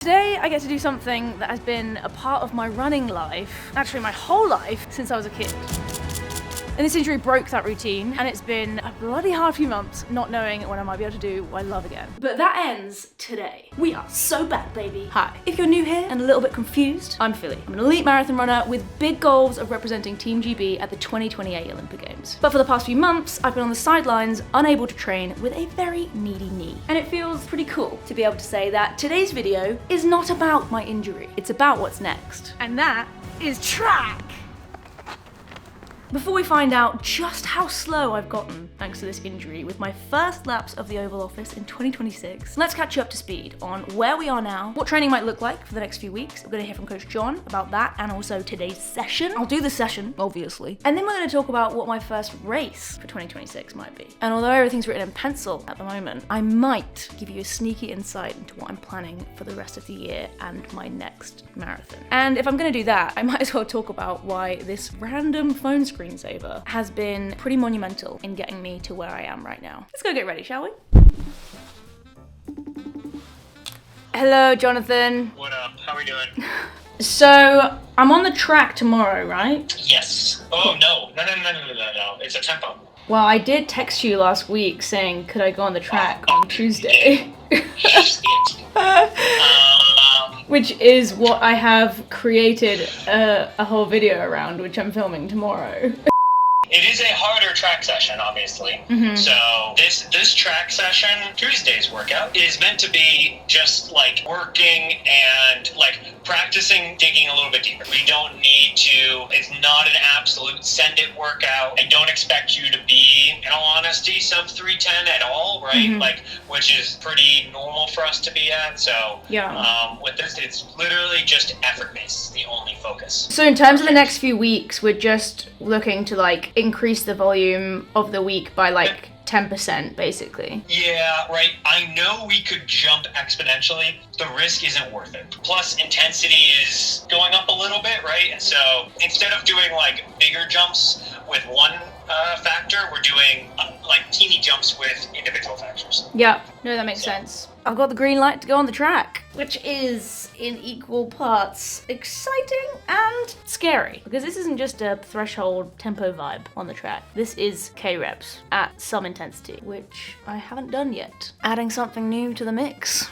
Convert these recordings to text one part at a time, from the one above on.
Today I get to do something that has been a part of my running life, actually my whole life, since I was a kid. And this injury broke that routine, and it's been a bloody hard few months not knowing when I might be able to do what I love again. But that ends today. We are so back, baby. Hi, if you're new here and a little bit confused, I'm Phily. I'm an elite marathon runner with big goals of representing Team GB at the 2028 Olympic Games. But for the past few months, I've been on the sidelines, unable to train with a very needy knee. And it feels pretty cool to be able to say that today's video is not about my injury. It's about what's next. And that is track. Before we find out just how slow I've gotten thanks to this injury with my first laps of the Oval Office in 2026, let's catch you up to speed on where we are now, what training might look like for the next few weeks. We're going to hear from Coach John about that and also today's session. I'll do the session, obviously. And then we're going to talk about what my first race for 2026 might be. And although everything's written in pencil at the moment, I might give you a sneaky insight into what I'm planning for the rest of the year and my next marathon. And if I'm going to do that, I might as well talk about why this random phone screensaver has been pretty monumental in getting me to where I am right now. Let's go get ready, shall we? Hello, Jonathan. What up? How are we doing? So, I'm on the track tomorrow, right? Yes. Oh, no. No. It's a tempo. Well, I did text you last week saying, could I go on the track on Tuesday? Which is what I have created a whole video around, which I'm filming tomorrow. It is a harder track session, obviously. Mm-hmm. So this track session, Tuesday's workout, is meant to be just like working and like practicing digging a little bit deeper. We don't need to, it's not an absolute send it workout. I don't expect you to be, in all honesty, sub 310 at all, right? Mm-hmm. Like, which is pretty normal for us to be at. So yeah. With this, it's literally just effort based, the only focus. So in terms of the next few weeks, we're just looking to like increase the volume of the week by like 10% basically. Yeah, right. I know we could jump exponentially. The risk isn't worth it. Plus, intensity is going up a little bit, right? And so instead of doing like bigger jumps with one factor, we're doing like teeny jumps with individual factors. Yeah, no, that makes sense. I've got the green light to go on the track, which is in equal parts exciting and scary, because this isn't just a threshold tempo vibe on the track. This is K reps at some intensity, which I haven't done yet. Adding something new to the mix.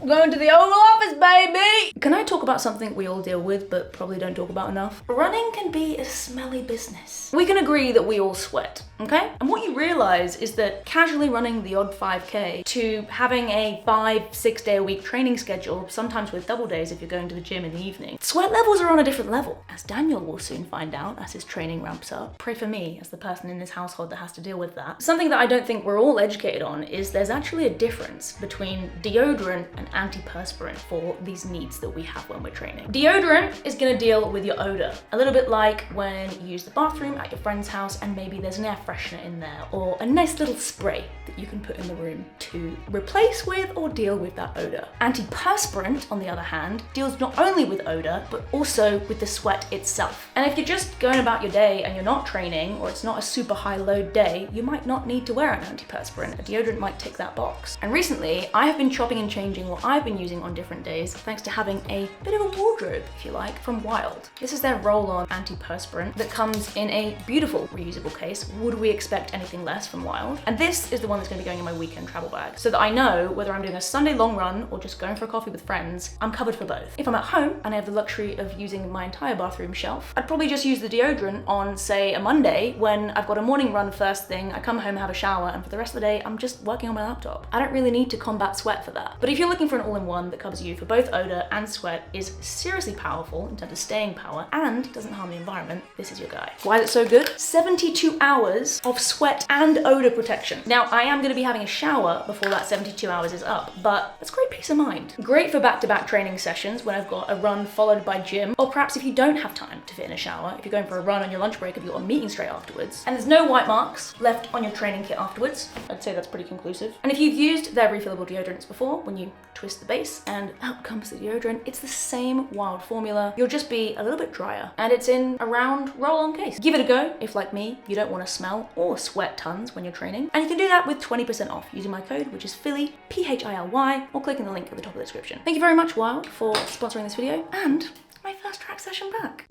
Going to the Oval Office, baby! Can I talk about something we all deal with but probably don't talk about enough? Running can be a smelly business. We can agree that we all sweat, okay? And what you realize is that casually running the odd 5K to having a 5-6 day a week training schedule, sometimes with double days if you're going to the gym in the evening, sweat levels are on a different level, as Daniel will soon find out as his training ramps up. Pray for me as the person in this household that has to deal with that. Something that I don't think we're all educated on is there's actually a difference between deodorant and antiperspirant for these needs that we have when we're training. Deodorant is going to deal with your odor, a little bit like when you use the bathroom at your friend's house and maybe there's an air freshener in there or a nice little spray that you can put in the room to replace with or deal with that odor. Antiperspirant, on the other hand, deals not only with odor but also with the sweat itself. And if you're just going about your day and you're not training, or it's not a super high load day, you might not need to wear an antiperspirant. A deodorant might tick that box. And recently I have been chopping and changing what I've been using on different days thanks to having a bit of a wardrobe, if you like, from Wild. This is their roll-on antiperspirant that comes in a beautiful reusable case. Would we expect anything less from Wild? And this is the one that's going to be going in my weekend travel bag, so that I know whether I'm doing a Sunday long run or just going for a coffee with friends, I'm covered for both. If I'm at home and I have the luxury of using my entire bathroom shelf, I'd probably just use the deodorant on, say, a Monday when I've got a morning run first thing, I come home, have a shower, and for the rest of the day, I'm just working on my laptop. I don't really need to combat sweat for that. But if you're looking for an all-in-one that covers you for both odor and sweat, is seriously powerful in terms of staying power and doesn't harm the environment, this is your guy. Why is it so good? 72 hours of sweat and odor protection. Now, I am going to be having a shower before that 72 hours is up, but that's great peace of mind. Great for back-to-back training sessions when I've got a run followed followed by gym. Or perhaps if you don't have time to fit in a shower, if you're going for a run on your lunch break, if you've got a meeting straight afterwards, and there's no white marks left on your training kit afterwards, I'd say that's pretty conclusive. And if you've used their refillable deodorants before, when you twist the base and out comes the deodorant, it's the same wild formula. You'll just be a little bit drier, and it's in a round roll-on case. Give it a go if, like me, you don't want to smell or sweat tons when you're training. And you can do that with 20% off using my code, which is Phily, Phily, or clicking the link at the top of the description. Thank you very much, Wild, for sponsoring this video and my first track session back.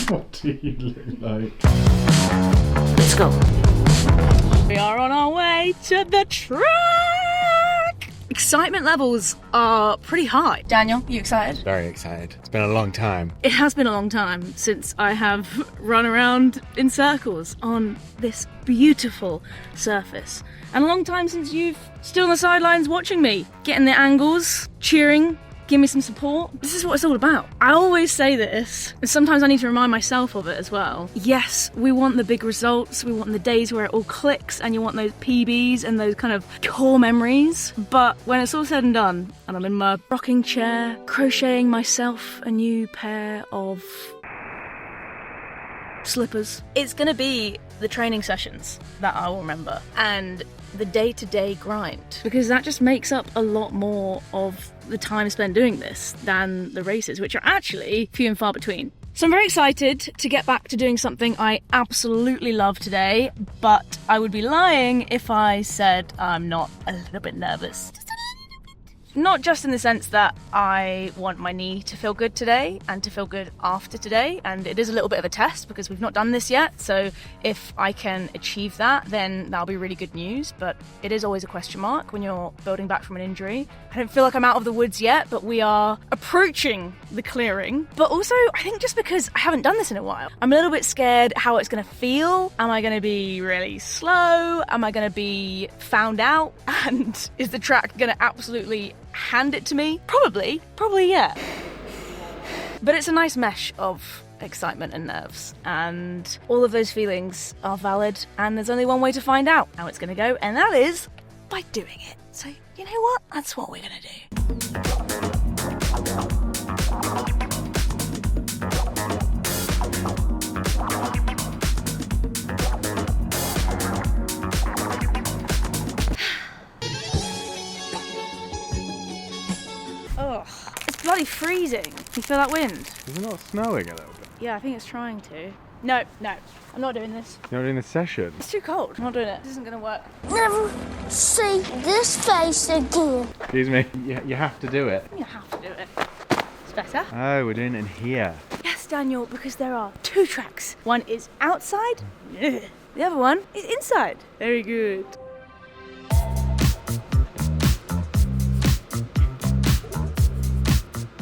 What do you look like? Let's go. We are on our way to the track. Excitement levels are pretty high. Daniel, you excited? Very excited. It's been a long time. It has been a long time since I have run around in circles on this beautiful surface. And a long time since you've stood on the sidelines watching me, getting the angles, cheering, give me some support. This is what it's all about. I always say this, and sometimes I need to remind myself of it as well. Yes, we want the big results, we want the days where it all clicks, and you want those PBs and those kind of core memories. But when it's all said and done, and I'm in my rocking chair, crocheting myself a new pair of slippers, it's gonna be the training sessions that I will remember, and the day-to-day grind, because that just makes up a lot more of the time spent doing this than the races, which are actually few and far between. So I'm very excited to get back to doing something I absolutely love today, but I would be lying if I said I'm not a little bit nervous. Not just in the sense that I want my knee to feel good today and to feel good after today, and it is a little bit of a test because we've not done this yet, so if I can achieve that, then that'll be really good news, but it is always a question mark when you're building back from an injury. I don't feel like I'm out of the woods yet, but we are approaching the clearing. But also, I think just because I haven't done this in a while, I'm a little bit scared how it's going to feel. Am I going to be really slow? Am I going to be found out? And is the track going to absolutely hand it to me? Probably yeah. But it's a nice mesh of excitement and nerves, and all of those feelings are valid, and there's only one way to find out how it's going to go, and that is by doing it. So you know what? That's what we're going to do. Oh, it's bloody freezing. You feel that wind? Is it not snowing a little bit? Yeah, I think it's trying to. No, I'm not doing this. You're not doing the session? It's too cold. I'm not doing it. This isn't gonna work. Never see this face again. Excuse me, you have to do it. You have to do it. It's better. Oh, we're doing it in here. Yes, Daniel, because there are two tracks. One is outside, the other one is inside. Very good.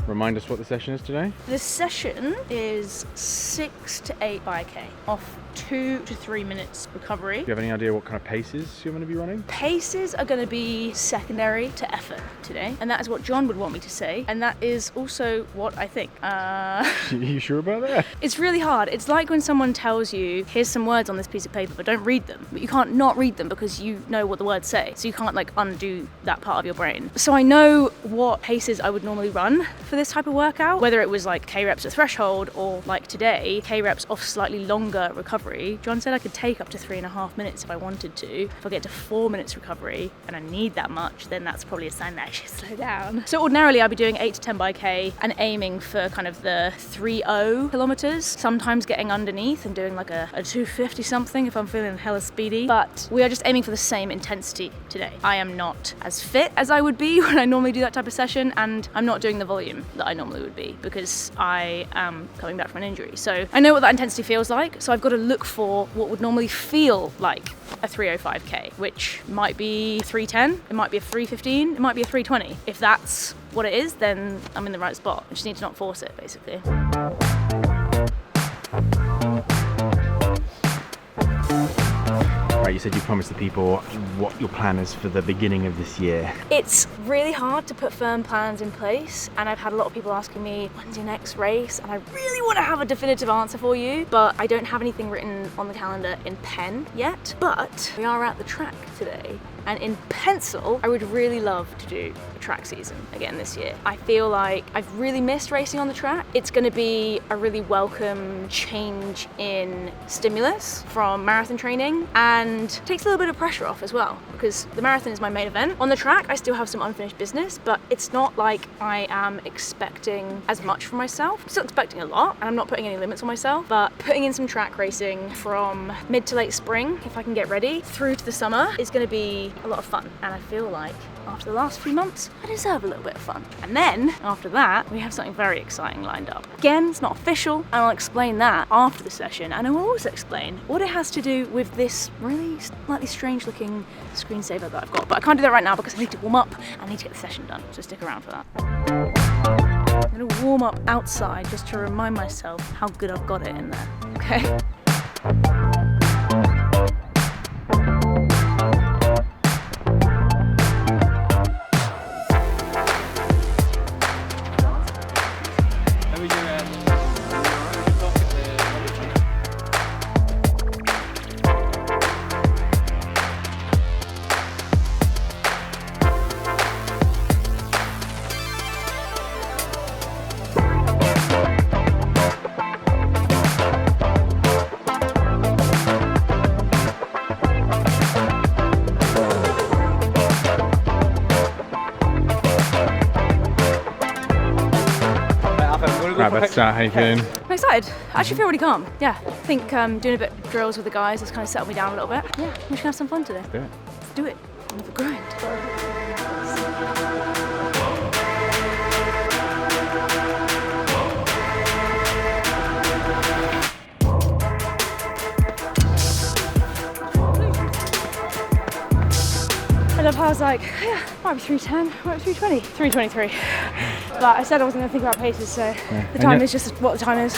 Remind us what the session is today? The session is 6 to 8 5K off 2 to 3 minutes recovery. Do you have any idea what kind of paces you're going to be running? Paces are going to be secondary to effort today, and that is what John would want me to say, and that is also what I think. Are you sure about that? It's really hard. It's like when someone tells you, here's some words on this piece of paper, but don't read them. But you can't not read them because you know what the words say, so you can't like undo that part of your brain. So I know what paces I would normally run for this type of workout, whether it was like K reps at threshold or like today, K reps off slightly longer recovery. John said I could take up to 3.5 minutes if I wanted to. If I get to 4 minutes recovery and I need that much, then that's probably a sign that I should slow down. So ordinarily I'd be doing 8 to 10 by K and aiming for kind of the 3.0 kilometers, sometimes getting underneath and doing like a 250 something if I'm feeling hella speedy. But we are just aiming for the same intensity today. I am not as fit as I would be when I normally do that type of session, and I'm not doing the volume that I normally would be because I am coming back from an injury. So I know what that intensity feels like, so I've got to look for what would normally feel like a 305k, which might be 310, it might be a 315, it might be a 320. If that's what it is, then I'm in the right spot. I just need to not force it, basically. Right, You said you promised the people what your plan is for the beginning of this year. It's really hard to put firm plans in place, and I've had a lot of people asking me, when's your next race? And I really want to have a definitive answer for you, but I don't have anything written on the calendar in pen yet. But we are at the track today, and in pencil, I would really love to do a track season again this year. I feel like I've really missed racing on the track. It's going to be a really welcome change in stimulus from marathon training, and takes a little bit of pressure off as well, because the marathon is my main event. On the track, I still have some unfinished business, but it's not like I am expecting as much from myself. I'm still expecting a lot, and I'm not putting any limits on myself, but putting in some track racing from mid to late spring, if I can get ready, through to the summer, is going to be a lot of fun. And I feel like after the last few months, I deserve a little bit of fun. And then after that, we have something very exciting lined up. Again, it's not official, and I'll explain that after the session, and I will also explain what it has to do with this really slightly strange looking screensaver that I've got. But I can't do that right now because I need to warm up and I need to get the session done, so stick around for that. I'm gonna warm up outside just to remind myself how good I've got it in there, okay? Right, let's start. How you feeling? I'm excited. I actually feel really calm. Yeah, I think doing a bit of drills with the guys has kind of settled me down a little bit. Yeah, we're just gonna have some fun today. Do it. Let's do it. On the grind. I love how I was like, yeah, might be 310, might be 320, 323. But I said I wasn't going to think about paces, so the time is just what the time is.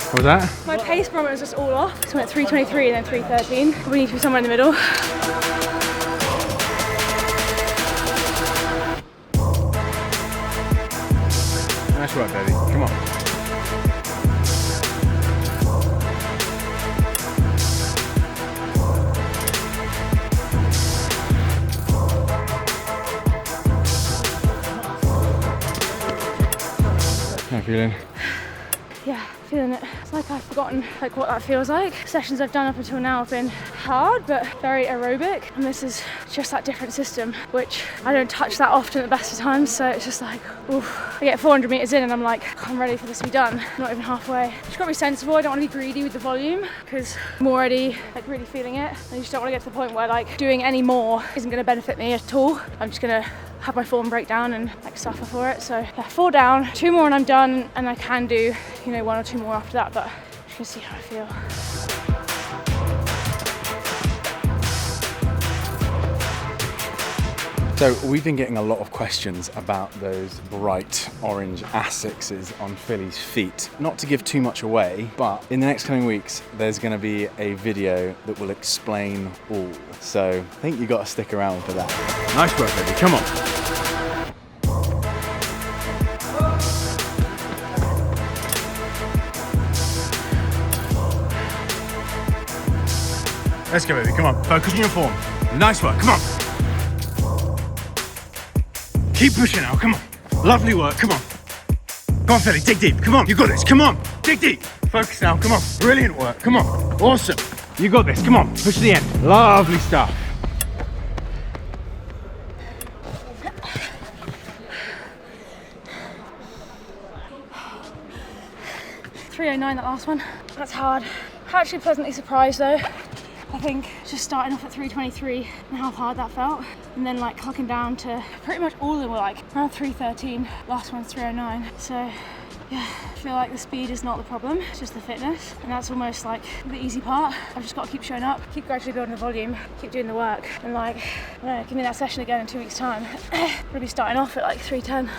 What was that? My pace barometer was just all off. So I'm at 323 and then 313. We need to be somewhere in the middle. Nice work, baby. Come on. How you feeling? Yeah, feeling it. It's like I've forgotten what that feels like. Sessions I've done up until now have been hard but very aerobic, and this is just that different system, which I don't touch that often at the best of times, so it's just like, oof. I get 400 meters in and I'm like, I'm ready for this to be done. Not even halfway. Just gotta be sensible. I don't want to be greedy with the volume because I'm already really feeling it. I just don't want to get to the point where doing any more isn't going to benefit me at all. I'm just gonna have my form break down and suffer for it. So yeah, 4 down, 2 more and I'm done, and I can do 1 or 2 more after that, but I'm just gonna see how I feel. So we've been getting a lot of questions about those bright orange Assixes on Phily's feet. Not to give too much away, but in the next coming weeks, there's going to be a video that will explain all. So I think you got to stick around for that. Nice work, baby. Come on. Let's go, baby. Come on. Focus on your form. Nice work. Come on. Keep pushing now, come on. Lovely work, come on. Come on, Phily, dig deep, come on, you got this, come on. Dig deep, focus now, come on. Brilliant work, come on. Awesome. You got this, come on, push to the end. Lovely stuff. .309 that last one. That's hard. Actually pleasantly surprised though. I think just starting off at 323 and how hard that felt, and then clocking down to pretty much all of them were around 313, last one's 309. So yeah, I feel like the speed is not the problem, it's just the fitness, and that's almost the easy part. I've just got to keep showing up, keep gradually building the volume, keep doing the work, and I don't know, give me that session again in 2 weeks time. We'll be starting off at 310.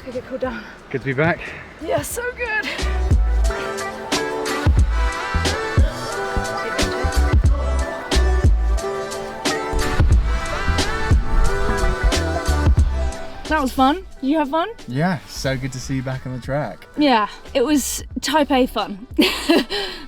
Gotta get cooled down. Good to be back. Yeah, so good. That was fun. Did you have fun? Yeah, so good to see you back on the track. Yeah, it was type A fun.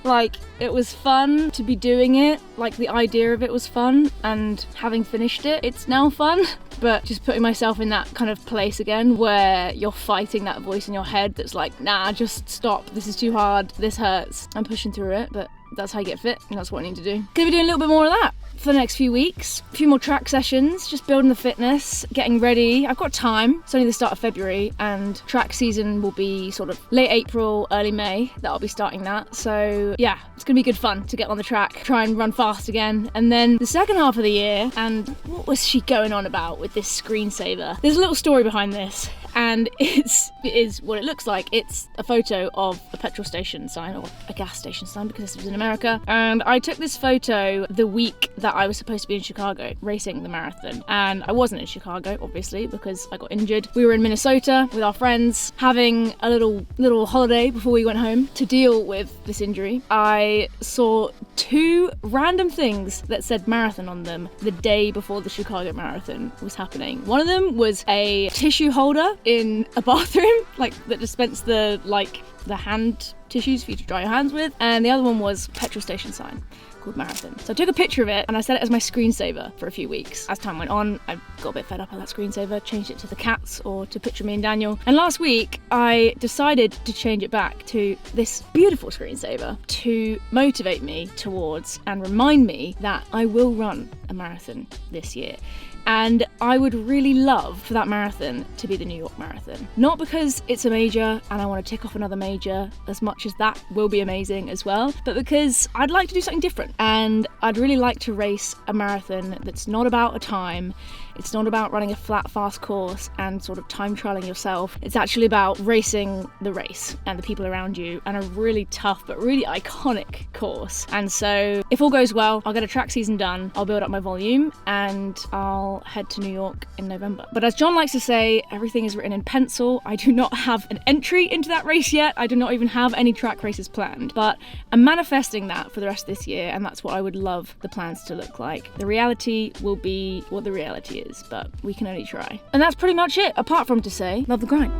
Like, it was fun to be doing it. Like, the idea of it was fun, and having finished it, it's now fun. But just putting myself in that kind of place again where you're fighting that voice in your head that's like, nah, just stop. This is too hard. This hurts. I'm pushing through it, but that's how you get fit, and that's what I need to do. Gonna be doing a little bit more of that for the next few weeks. A few more track sessions, just building the fitness, getting ready. I've got time. It's only the start of February, and track season will be sort of late April, early May that I'll be starting that. So yeah, it's gonna be good fun to get on the track, try and run fast again. And then the second half of the year, and what was she going on about with this screensaver? There's a little story behind this, and it is what it looks like. It's a photo of a petrol station sign, or a gas station sign, because this was in America. And I took this photo the week that I was supposed to be in Chicago racing the marathon, and I wasn't in Chicago obviously because I got injured. We were in Minnesota with our friends having a little holiday before we went home to deal with this injury. I saw 2 random things that said marathon on them the day before the Chicago marathon was happening. One of them was a tissue holder in a bathroom, like that dispensed the hand tissues for you to dry your hands with, and the other one was petrol station sign called Marathon. So I took a picture of it and I set it as my screensaver for a few weeks. As time went on, I got a bit fed up of that screensaver, changed it to the cats or to Picture Me and Daniel. And last week I decided to change it back to this beautiful screensaver to motivate me towards and remind me that I will run a marathon this year. And I would really love for that marathon to be the New York Marathon. Not because it's a major and I want to tick off another major, as much as that will be amazing as well, but because I'd like to do something different. And I'd really like to race a marathon that's not about a time. It's not about running a flat, fast course and sort of time trialing yourself. It's actually about racing the race and the people around you, and a really tough but really iconic course. And so if all goes well, I'll get a track season done, I'll build up my volume, and I'll head to New York in November. But as John likes to say, everything is written in pencil. I do not have an entry into that race yet. I do not even have any track races planned, but I'm manifesting that for the rest of this year, and that's what I would love the plans to look like. The reality will be what the reality is, but we can only try. And that's pretty much it, apart from to say, love the grind.